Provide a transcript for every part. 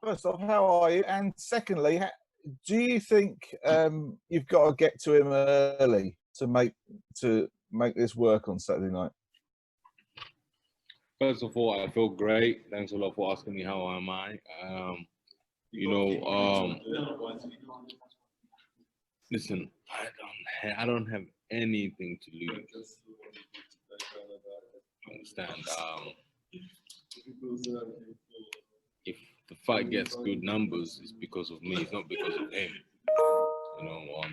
first off, how are you? And secondly, do you think you've got to get to him early to make this work on Saturday night? First of all, I feel great. Thanks a lot for asking me how am I. Listen, I don't have anything to lose. Understand? If the fight gets good numbers, it's because of me. It's not because of him.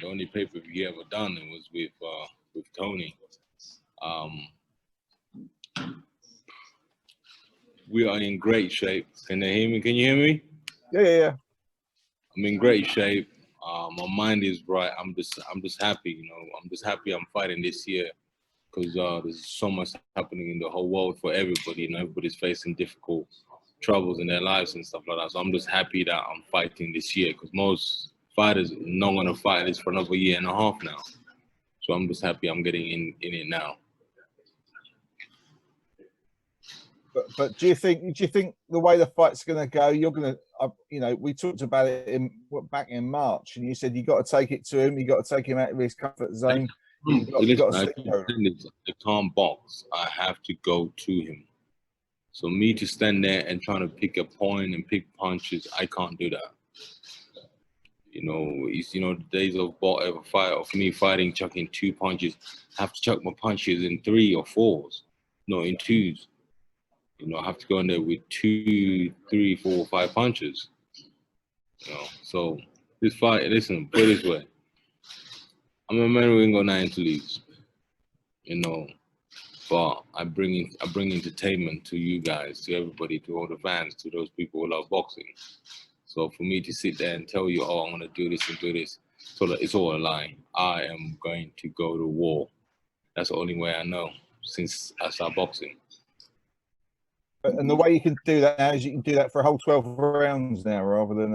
The only pay-per-view he ever done it was with Tony. We are in great shape. Can they hear me? Can you hear me? Yeah. I'm in great shape. My mind is right. I'm just happy. I'm just happy I'm fighting this year because there's so much happening in the whole world for everybody. Everybody's facing difficult troubles in their lives and stuff like that. So I'm just happy that I'm fighting this year because most fighters are not going to fight this for another year and a half now. So I'm just happy I'm getting in it now. But do you think the way the fight's going to go, you're going to, we talked about it back in March, and you said you got to take it to him, you got to take him out of his comfort zone. I can't box. I have to go to him. So me to stand there and trying to pick a point and pick punches, I can't do that. It's the days of me fighting, chucking 2 punches. I have to chuck my punches in 3 or 4s, no, in 2s. I have to go in there with 2, 3, 4, 5 punches. So this fight, listen, put it this way. I'm a man who ain't got nothing to lose. But I bring entertainment to you guys, to everybody, to all the fans, to those people who love boxing. So for me to sit there and tell you, oh, I'm gonna do this and do this, so it's all a lie. I am going to go to war. That's the only way I know since I started boxing. And the way you can do that now is you can do that for a whole 12 rounds now, rather than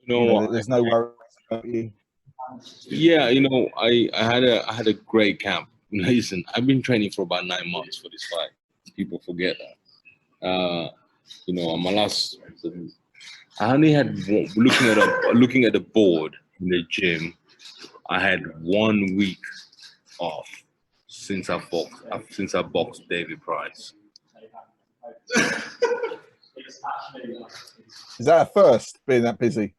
there's no worries about you. Yeah, I had a great camp. Listen, I've been training for about 9 months for this fight. People forget that. On my last, I only had looking at the board in the gym. I had 1 week off since I boxed David Price. Is that a first, being that busy?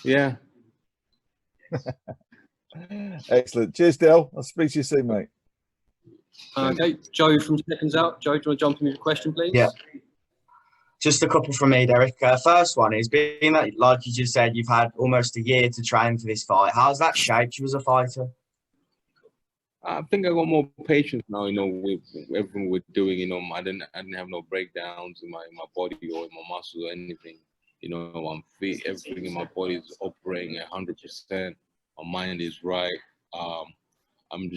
Yeah. Excellent. Cheers, Del. I'll speak to you soon, mate. Okay, Joe from Seconds Out. Joe, do you want to jump in with a question, please? Yeah. Just a couple from me, Derek. First one is, being that, like you just said, you've had almost a year to train for this fight. How's that shaped you as a fighter? I think I got more patience now, with everything we're doing. I didn't have no breakdowns in my body or in my muscles or anything. I'm fit. Everything in my body is operating 100%. My mind is right. I think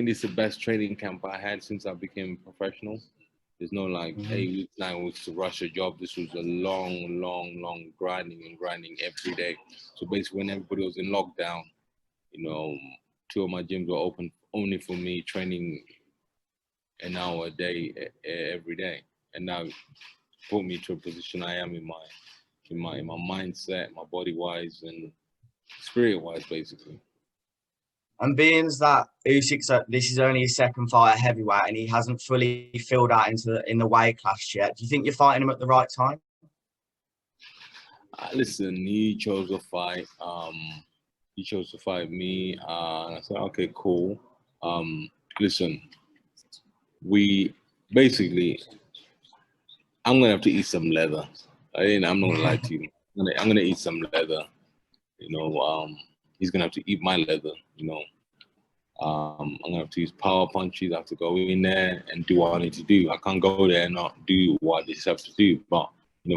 this is the best training camp I had since I became professional. There's no 8 weeks, 9 weeks to rush a job. This was a long grinding every day. So basically, when everybody was in lockdown, 2 of my gyms were open only for me, training an hour a day every day. And now put me to a position I am in my mindset, my body wise and spirit wise, basically. And being that Usyk, this is only his second fight at heavyweight, and he hasn't fully filled out in the weight class yet, do you think you're fighting him at the right time? Listen, he chose to fight. He chose to fight me. And I said, okay, cool. Listen, I'm gonna have to eat some leather. I'm not gonna lie to you. I'm gonna eat some leather. He's gonna have to eat my leather. I'm gonna have to use power punches. I have to go in there and do what I need to do. I can't go there and not do what I just have to do. But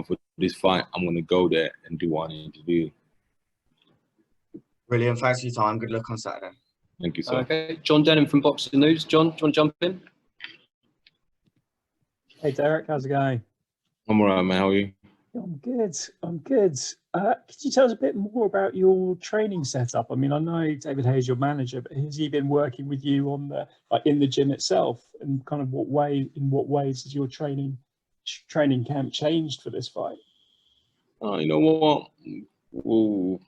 for this fight, I'm gonna go there and do what I need to do. Brilliant. Thanks for your time. Good luck on Saturday. Thank you, sir. Okay, John Denham from Boxing News. John, do you want to jump in? Hey, Derek, how's it going? I'm all right, man. How are you? I'm good. I'm good. Could you tell us a bit more about your training setup? I mean, I know David Hayes, your manager, but has he been working with you on the in the gym itself? And kind of in what ways has your training camp changed for this fight? You know what? Well,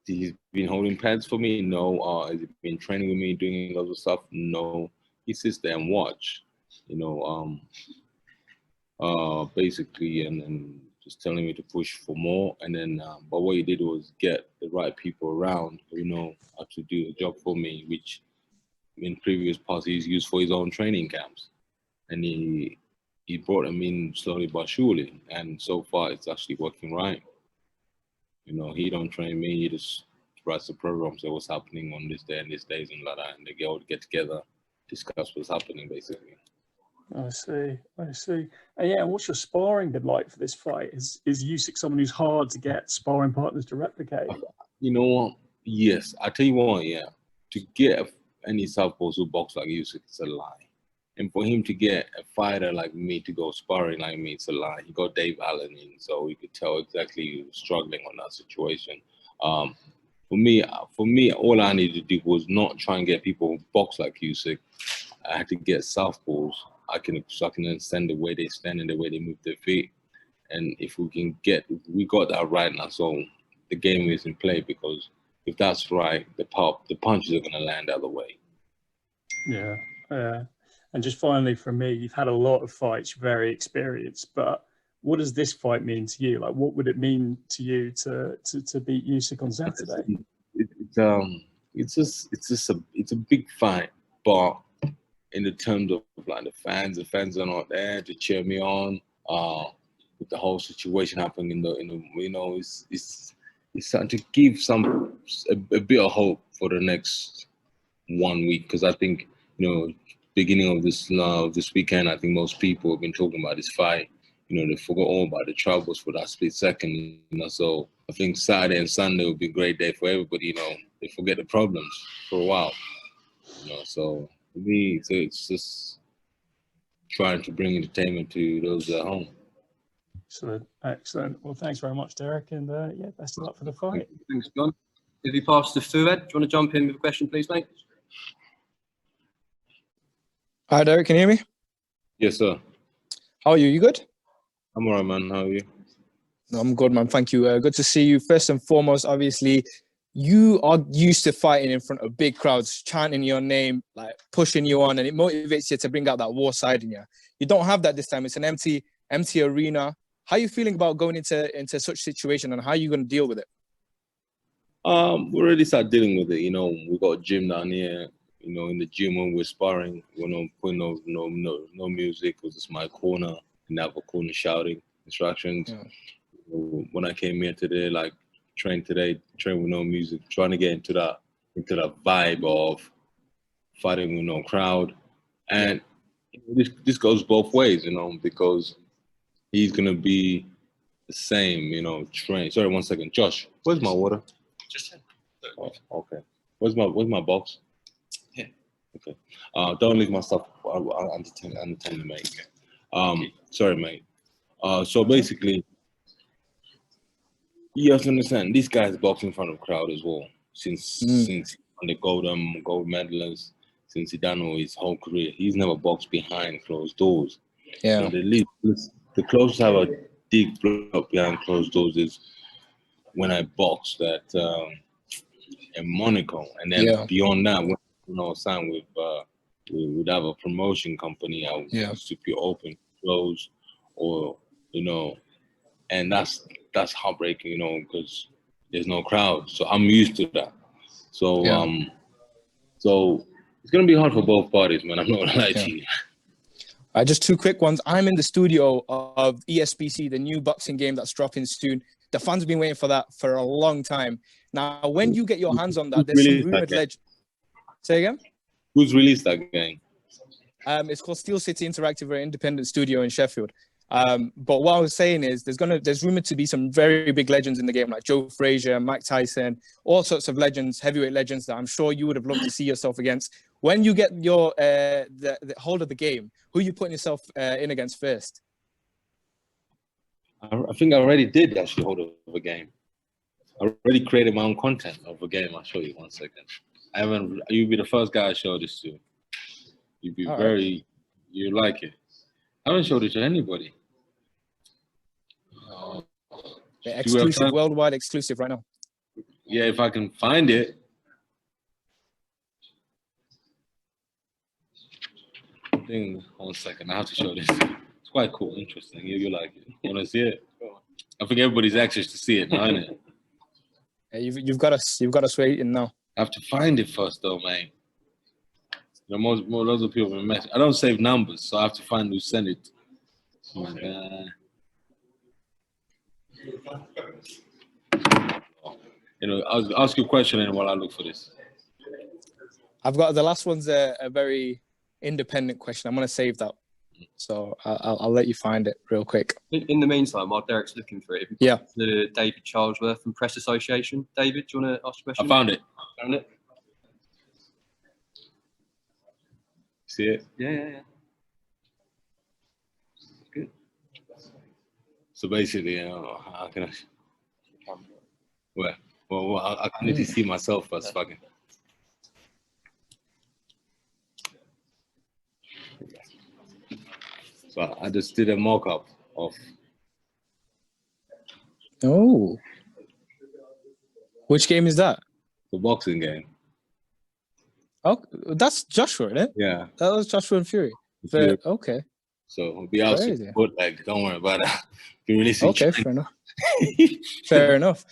he's been holding pads for me? No. Has he been training with me, doing lots of stuff? No. He sits there and watch. You know, basically, and just telling me to push for more. And then, but what he did was get the right people around who know how to do the job for me, which in previous parts he's used for his own training camps. And he brought them in slowly but surely. And so far, it's actually working right. You know, he don't train me. He just writes the program, say what's happening on this day and this days and like that. And they all get together, discuss what's happening, basically. I see. And yeah, what's your sparring been like for this fight? Is Usyk someone who's hard to get sparring partners to replicate? You know what? Yes. I tell you what, yeah. To get any southpaws who box like Usyk, it's a lie. And for him to get a fighter like me to go sparring like me, it's a lie. He got Dave Allen in, so we could tell exactly he was struggling on that situation. For me, all I needed to do was not try and get people who box like Usyk. I had to get southpaws. I can understand the way they stand and the way they move their feet. And if we got that right now, so the game is in play, because if that's right, the punches are going to land the other way. Yeah. And just finally from me, you've had a lot of fights, you're very experienced, but what does this fight mean to you? Like, what would it mean to you to beat Usyk on Saturday? It's a big fight, but in the terms of like the fans are not there to cheer me on. With the whole situation happening in the you know, it's starting to give a bit of hope for the next 1 week, because I think, you know, beginning of this weekend, I think most people have been talking about this fight. You know, they forgot all about the troubles for that split second. You know, so I think Saturday and Sunday will be a great day for everybody. You know, they forget the problems for a while. You know, so for me, it's just trying to bring entertainment to those at home. Excellent. Well, thanks very much, Derek, and yeah, best of luck for the fight. Thanks, John. If you pass to Fuad, do you want to jump in with a question, please, mate? Hi, Derek. Can you hear me? Yes, sir. How are you? You good? I'm all right, man. How are you? I'm good, man. Thank you. Good to see you. First and foremost, obviously, you are used to fighting in front of big crowds, chanting your name, like pushing you on, and it motivates you to bring out that war side in you. You don't have that this time. It's an empty arena. How are you feeling about going into such situation, and how are you going to deal with it? We already started dealing with it. You know, we got a gym down here. You know, in the gym when we're sparring, we're not putting no music, because it's my corner, and have a corner shouting instructions. Yeah. When I came here today, like train with no music, trying to get into that vibe of fighting with no crowd. And this goes both ways, you know, because he's gonna be the same, you know, train. Sorry, 1 second. Josh, where's my water? Just oh, okay. Where's my box? Yeah. Okay. Don't leave my stuff. I'll entertain you, mate. Sorry, mate. So basically, you have to understand, this guy's boxing in front of a crowd as well. Since on the gold medalist, since he done all his whole career, he's never boxed behind closed doors. Yeah. So the closest I have a deep block behind closed doors is when I boxed at in Monaco, and then beyond that, when I was signed with we would have a promotion company. I would keep you open, close, or you know, and that's heartbreaking, you know, because there's no crowd. So I'm used to that. So so it's gonna be hard for both parties, man. I'm not gonna lie to you. Just two quick ones. I'm in the studio of ESBC, the new boxing game that's dropping soon. The fans have been waiting for that for a long time. Now, when you get your hands on that, there's some rumored legend. Say again? Who's released that game? It's called Steel City Interactive, an independent studio in Sheffield. But what I was saying is there's rumored to be some very big legends in the game, like Joe Frazier, Mike Tyson, all sorts of legends, heavyweight legends that I'm sure you would have loved to see yourself against. When you get your the hold of the game, who are you putting yourself in against first? I think I already did actually hold of a game. I already created my own content of a game. I'll show you 1 second. I haven't. You'll be the first guy I show this to. You'd be very. You like it. I haven't showed it to anybody. Exclusive, worldwide exclusive right now. Yeah, if I can find it. Dang, 1 second. I have to show this. It's quite cool, interesting. You like it. You want to see it? I think everybody's anxious to see it now, isn't it? Yeah, you've got us waiting now. I have to find it first, though, man. You know, lots of people have messaged. I don't save numbers, so I have to find who sent it. Oh my God. You know, I'll ask you a question and while I look for this. I've got the last one's a very independent question. I'm gonna save that, so I'll let you find it real quick. In the meantime, while Derek's looking for it, yeah, the David Charlesworth from Press Association. David, do you want to ask a question? I found it. Found it. See it? Yeah. Good. So basically, how can I? Well, I need to see myself first, fucking. So I just did a mock-up of. Oh. Which game is that? The boxing game. Oh, that's Joshua, isn't it? Yeah. That was Joshua and Fury. Okay. So it'll be out soon. Like, don't worry about that. Be releasing. Okay, fair enough. Fair enough.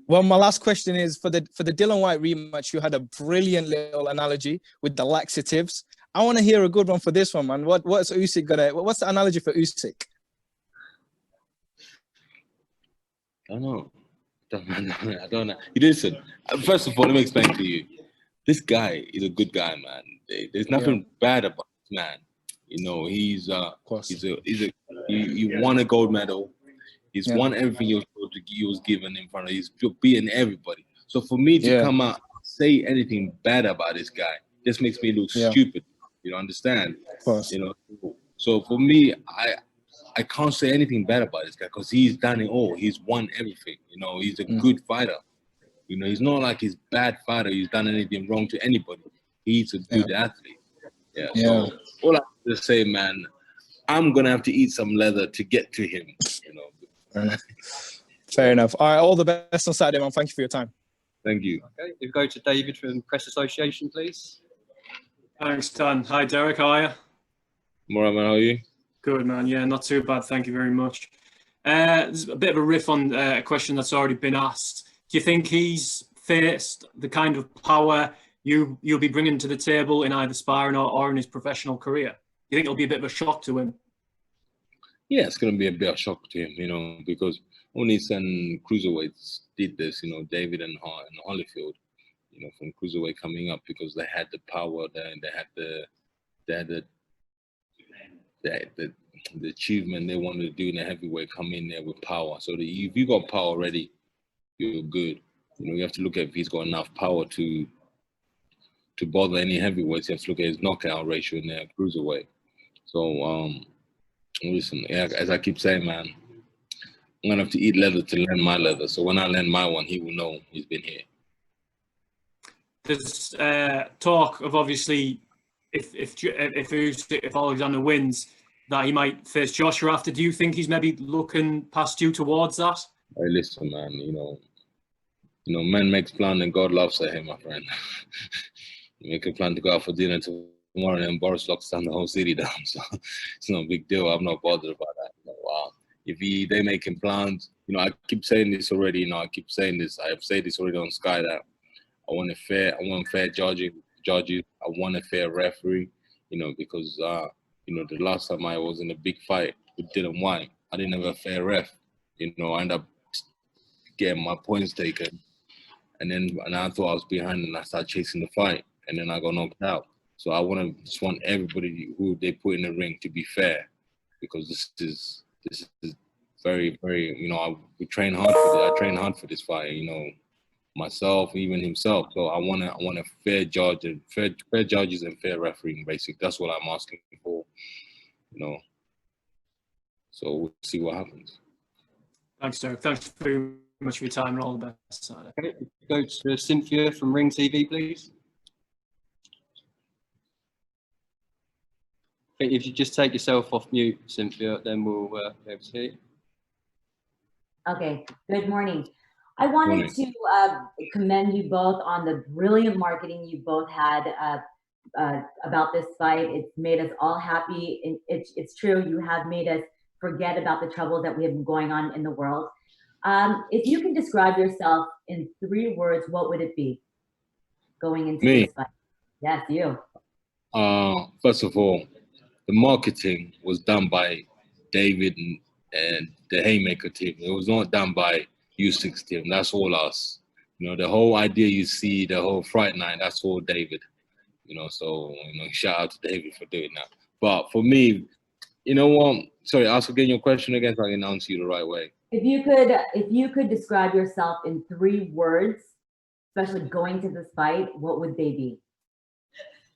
Well, my last question is for the Dillian Whyte rematch. You had a brilliant little analogy with the laxatives. I want to hear a good one for this one, man. What's Usyk gonna? What's the analogy for Usyk? I don't know. I don't know. You listen. First of all, let me explain to you. This guy is a good guy, man. There's nothing bad about this man. You know, he won a gold medal. He's won everything he was given in front of. He's beating everybody. So for me to come out and say anything bad about this guy just makes me look stupid. You don't understand? Of course. You know. So for me, I can't say anything bad about this guy because he's done it all. He's won everything. You know, he's a good fighter. You know, he's not like he's a bad fighter. He's done anything wrong to anybody. He's a good athlete. Yeah. So all I have to say, man, I'm gonna have to eat some leather to get to him. You know. Fair enough. Fair enough. All right, all the best on Saturday, man. Thank you for your time. Thank you. Okay, we'll go to David from Press Association, please. Thanks, Dan. Hi, Derek. How are you? Murat, man, how are you? Good, man. Yeah, not too bad. Thank you very much. There's a bit of a riff on a question that's already been asked. Do you think he's faced the kind of power you'll be bringing to the table in either sparring or in his professional career? Do you think it'll be a bit of a shock to him? Yeah, it's going to be a bit of shock to him, you know, because only some cruiserweights did this, you know, David and Holyfield, you know, from cruiserweight coming up because they had the power, they had the achievement they wanted to do in the heavyweight, come in there with power. So if you got power already, you're good. You know, you have to look at if he's got enough power to bother any heavyweights. You have to look at his knockout ratio in there, cruiserweight. So, listen, as I keep saying, man, I'm gonna have to eat leather to learn my leather. So when I learn my one, he will know he's been here. There's talk of obviously if Alexander wins, that he might face Joshua after. Do you think he's maybe looking past you towards that? Hey, listen, man. You know, man makes plan and God laughs at him, my friend. You make a plan to go out for dinner tomorrow, and Boris locks down the whole city down. So it's no big deal. I'm not bothered about that. You know, wow. If they making plans, you know, I keep saying this already. You know, I keep saying this. I have said this already on Sky that I want fair judges. I want a fair referee. You know, because you know, the last time I was in a big fight with Dillian Whyte, I didn't have a fair ref. You know, I ended up getting my points taken, and I thought I was behind, and I started chasing the fight, and then I got knocked out. So I just want everybody who they put in the ring to be fair, because this is very, very, you know, we train hard for this. I train hard for this fight, you know, myself, even himself. So I want a fair judge and fair judges and fair refereeing. Basically, that's what I'm asking for, you know. So we'll see what happens. Thanks, Derek. Thanks very much for your time and all the best. Okay, go to Cynthia from Ring TV, please. I think if you just take yourself off mute, Cynthia, then we'll be able to hear you. Okay, good morning. I wanted to commend you both on the brilliant marketing you both had about this fight. It's made us all happy. It's true, you have made us forget about the troubles that we have been going on in the world. If you can describe yourself in 3 words, what would it be going into this fight? Yes, you. First of all, the marketing was done by David and the Haymaker team. It was not done by Usyk's team. That's all us. You know, the whole idea you see, the whole Fright Night, that's all David. You know, so, you know, shout out to David for doing that. But for me, you know what? Sorry, ask again your question again so I can answer you the right way. If you could describe yourself in 3 words, especially going to this fight, what would they be?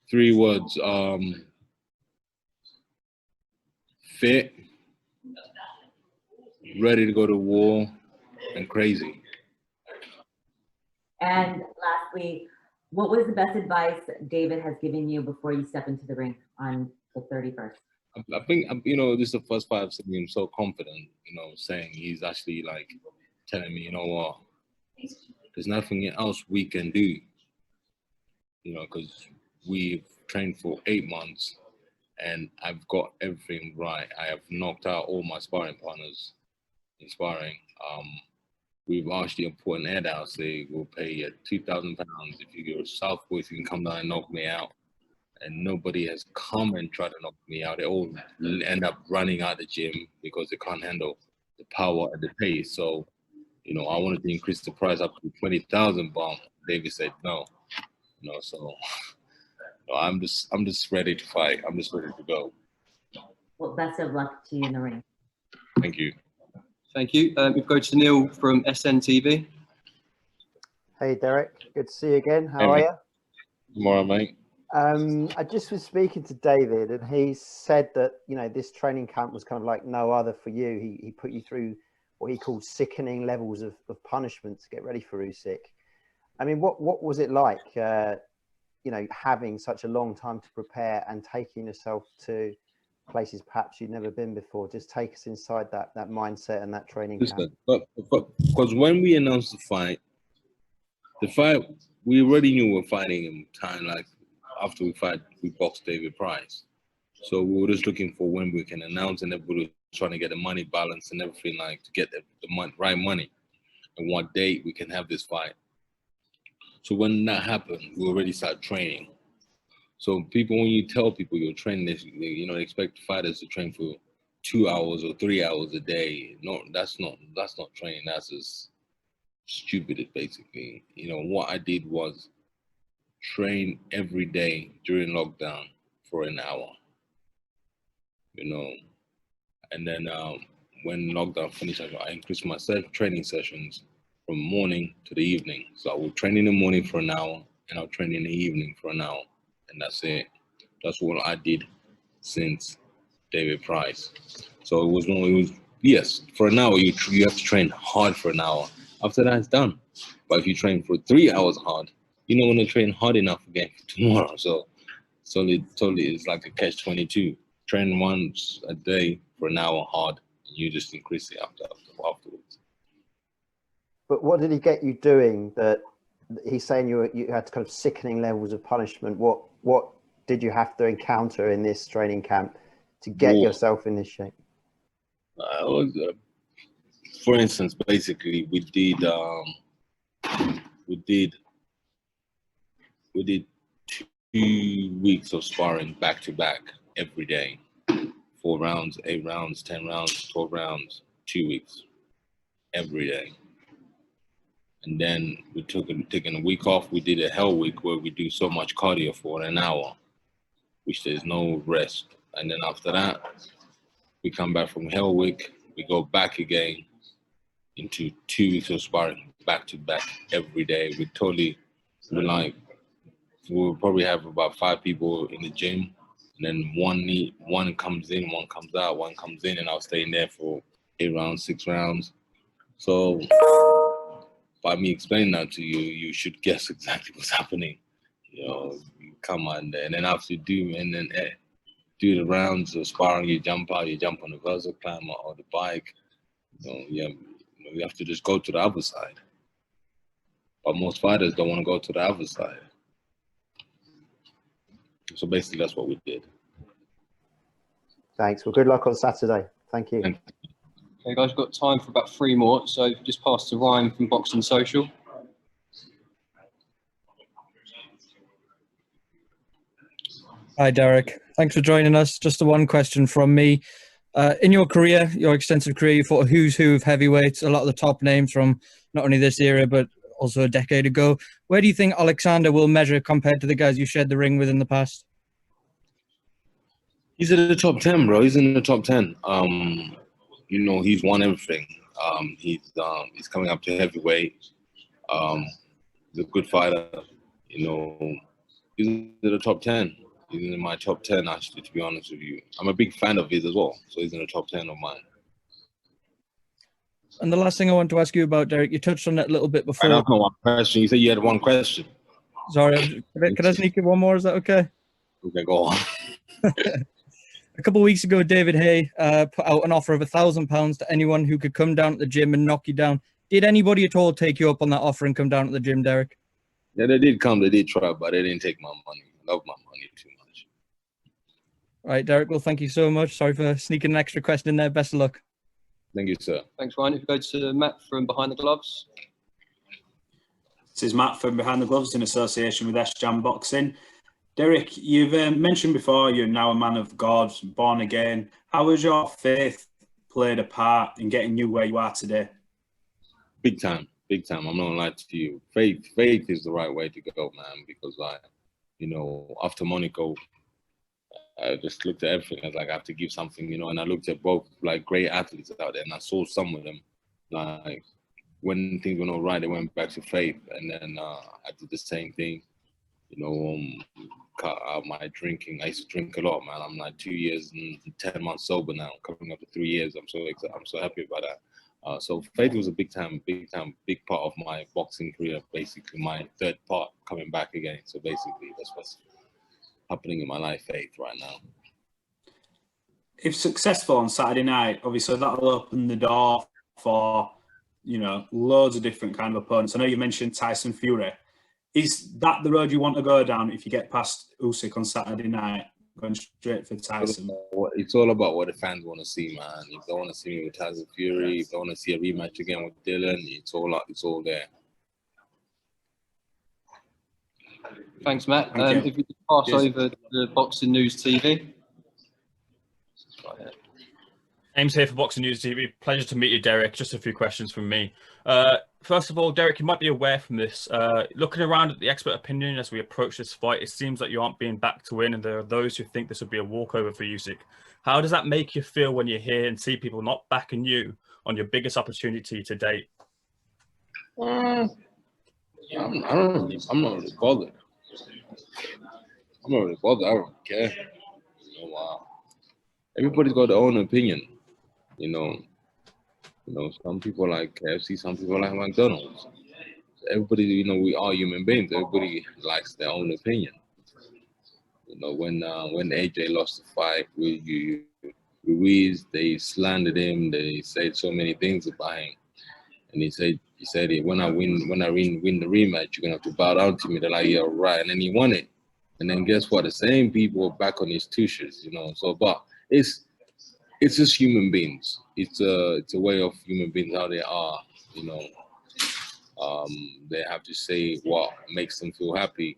3 words. Fit, ready to go to war, and crazy. And lastly, what was the best advice David has given you before you step into the ring on the 31st? I think, you know, this is the first fight I've seen him so confident, you know, saying he's actually like telling me, you know what, there's nothing else we can do, you know, because we've trained for 8 months and I've got everything right. I have knocked out all my sparring partners in sparring. We've actually put an ad out saying we'll pay you £2,000 if you go southward, if you can come down and knock me out. And nobody has come and tried to knock me out. They all end up running out the gym because they can't handle the power and the pace. So, you know, I wanted to increase the price up to 20,000, but David said no. You know, so I'm just ready to fight. I'm just ready to go. Well, best of luck to you in the ring. Thank you. Thank you. We go to Neil from SNTV. Hey, Derek. Good to see you again. How Hey, are mate. you? Tomorrow, mate. I just was speaking to David, and he said that, you know, this training camp was kind of like no other for you. He put you through what he called sickening levels of punishment to get ready for Usyk. I mean, what was it like, you know, having such a long time to prepare and taking yourself to places perhaps you'd never been before? Just take us inside that mindset and that training camp. But because when we announced the fight, we already knew we were fighting in time, like after we boxed David Price. So we were just looking for when we can announce, and everybody was trying to get the money balance and everything, like to get the right money and what date we can have this fight. So when that happened, we already started training. So people, when you tell people you're training this, you know, they expect fighters to train for 2 hours or 3 hours a day. No, that's not training. That's just stupid, basically. You know, what I did was train every day during lockdown for an hour. You know, and then when lockdown finished, I increased my training sessions from morning to the evening. So I would train in the morning for an hour, and I'll train in the evening for an hour. And that's it. That's what I did since David Price. So it was yes, for an hour you have to train hard for an hour. After that, it's done. But if you train for 3 hours hard, you're not going to train hard enough again for tomorrow. So totally, it's like a catch-22. Train once a day for an hour hard, and you just increase it afterwards. But what did he get you doing that he's saying you had kind of sickening levels of punishment? What did you have to encounter in this training camp to get yourself in this shape? For instance, basically, we did 2 weeks of sparring back to back every day, 4 rounds, 8 rounds, 10 rounds, 12 rounds, 2 weeks every day. And then we taking a week off. We did a hell week where we do so much cardio for an hour, which there's no rest. And then after that, we come back from hell week. We go back again into 2 weeks of sparring back to back every day. We'll probably have about 5 people in the gym, and then one comes in, one comes out, one comes in, and I'll stay in there for 8 rounds, 6 rounds. So by me explaining that to you, you should guess exactly what's happening. You know, you come on there, and then after you do the rounds of sparring, you jump out, you jump on the vertical climber or the bike. You have to just go to the other side. But most fighters don't want to go to the other side. So basically, that's what we did. Thanks. Well, good luck on Saturday. Thank you. Thank you. Okay, guys, we've got time for about 3 more. So just pass to Ryan from Boxing Social. Hi, Derek. Thanks for joining us. Just the one question from me. In your career, your extensive career, you fought a who's who of heavyweights, a lot of the top names from not only this era, but also a decade ago. Where do you think Oleksandr will measure compared to the guys you shared the ring with in the past? He's in the top 10, bro. He's in the top 10. You know, he's won everything. He's coming up to heavyweight. He's a good fighter. You know, he's in the top 10. He's in my top 10, actually, to be honest with you. I'm a big fan of his as well, so he's in the top 10 of mine. And the last thing I want to ask you about, Derek, you touched on it a little bit before. I have no one question. You said you had one question. Sorry, can I sneak in one more? Is that okay? Okay, go on. A couple of weeks ago, David Haye put out an offer of £1,000 to anyone who could come down at the gym and knock you down. Did anybody at all take you up on that offer and come down at the gym, Derek? Yeah, they did come. They did try, but they didn't take my money. I love my money too much. All right, Derek, well, thank you so much. Sorry for sneaking an extra question in there. Best of luck. Thank you, sir. Thanks, Ryan. If you go to Matt from Behind the Gloves. This is Matt from Behind the Gloves in association with S-Jam Boxing. Derek, you've mentioned before you're now a man of God, born again. How has your faith played a part in getting you where you are today? Big time, big time. I'm not gonna lie to you. Faith is the right way to go, man. Because you know, after Monaco, I just looked at everything. I was like, I have to give something, you know. And I looked at both like great athletes out there, and I saw some of them like when things went all right, they went back to faith, and then I did the same thing. You know, cut out my drinking. I used to drink a lot, man. I'm like 2 years and 10 months sober now, coming up to 3 years. I'm so happy about that. So faith was a big part of my boxing career. Basically, my third part coming back again. So basically, that's what's happening in my life, faith right now. If successful on Saturday night, obviously that'll open the door for, you know, loads of different kind of opponents. I know you mentioned Tyson Fury. Is that the road you want to go down if you get past Usyk on Saturday night, going straight for Tyson? It's all about what the fans want to see, man. If they want to see me with Tyson Fury, if they want to see a rematch again with Dylan, it's all there. Thanks, Matt. Thank you. If you could pass over to Boxing News TV. Ames here for Boxing News TV. Pleasure to meet you, Derek. Just a few questions from me. First of all, Derek, you might be aware from this. Looking around at the expert opinion as we approach this fight, it seems like you aren't being backed to win, and there are those who think this would be a walkover for Usyk. How does that make you feel when you hear and see people not backing you on your biggest opportunity to date? I'm not really bothered. I don't care. You know, everybody's got their own opinion. You know, some people like KFC, some people like McDonald's. Everybody, you know, we are human beings. Everybody likes their own opinion. You know, when AJ lost the fight with Ruiz, they slandered him. They said so many things about him, and he said, when I win the rematch, you're gonna have to bow down to me. They're like, yeah, right. And then he won it. And then guess what? The same people are back on his tushes, you know. So, but it's just human beings. It's a way of human beings, how they are, you know. They have to say what makes them feel happy,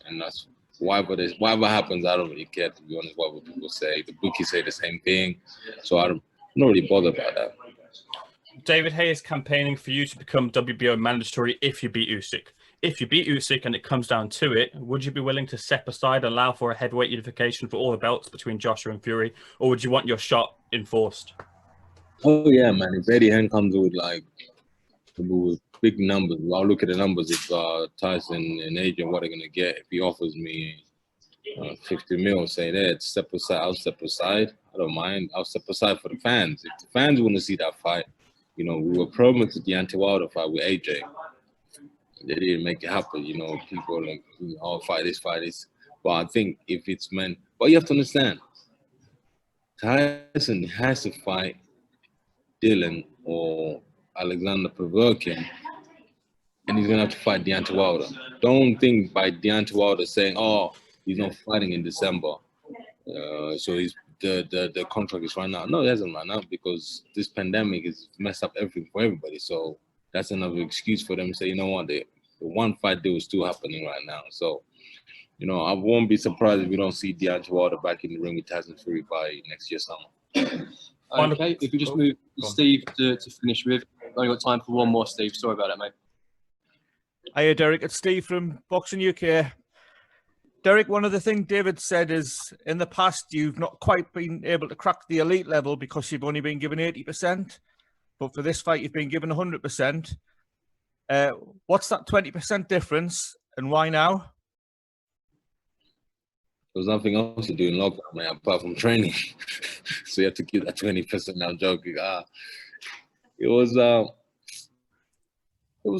and that's whatever happens. I don't really care, to be honest. What people say, the bookies say the same thing, so I'm not really bothered about that. David Haye is campaigning for you to become WBO mandatory if you beat Usyk. If you beat Usyk and it comes down to it, would you be willing to step aside and allow for a heavyweight unification for all the belts between Joshua and Fury, or would you want your shot enforced? Oh yeah, man. If Eddie Hearn comes with big numbers, I'll look at the numbers. If Tyson and AJ, what they're gonna get, if he offers me 50 mil, say that, step aside. I'll step aside. I don't mind. I'll step aside for the fans. If the fans want to see that fight, You know, we were promised the Deontay Wilder fight with AJ. They didn't make it happen. You know, people like, oh, fight this. But I think if it's meant, but you have to understand, Tyson has to fight Dylan or Alexander Povetkin, and he's gonna have to fight Deontay Wilder. Don't think by Deontay Wilder saying, "Oh, he's not fighting in December, so he's the contract is run out." No, it hasn't run out because this pandemic has messed up everything for everybody. So that's another excuse for them to say, you know what, the one fight deal is still happening right now. So, you know, I won't be surprised if we don't see Deontay Wilder back in the ring with Tyson Fury by next year summer. Okay, if we just move Steve to finish with. Only got time for one more, Steve. Sorry about that, mate. Hiya, Derek. It's Steve from Boxing UK. Derek, one of the things David said is in the past you've not quite been able to crack the elite level because you've only been given 80%, but for this fight you've been given 100%. What's that 20% difference and why now? There was nothing else to do in lockdown, man, apart from training. So you have to keep that 20%. Now joking. It was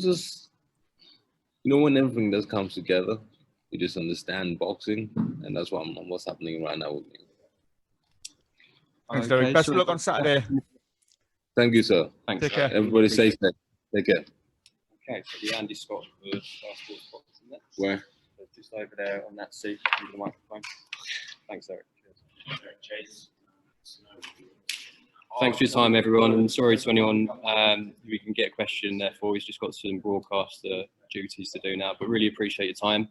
just, you know, when everything does comes together, you just understand boxing, and that's what's happening right now with me. Thanks, Derek. Best of luck on Saturday. Thank you, sir. Thanks. Take care. Everybody stay safe. Take care. Okay, so the Andy Scott for Star Sports Boxing next. Where? Just over there on that seat under the microphone. Thanks, Eric. Cheers. Thanks for your time, everyone, and sorry to anyone we can get a question there for. He's just got some broadcaster duties to do now, but really appreciate your time.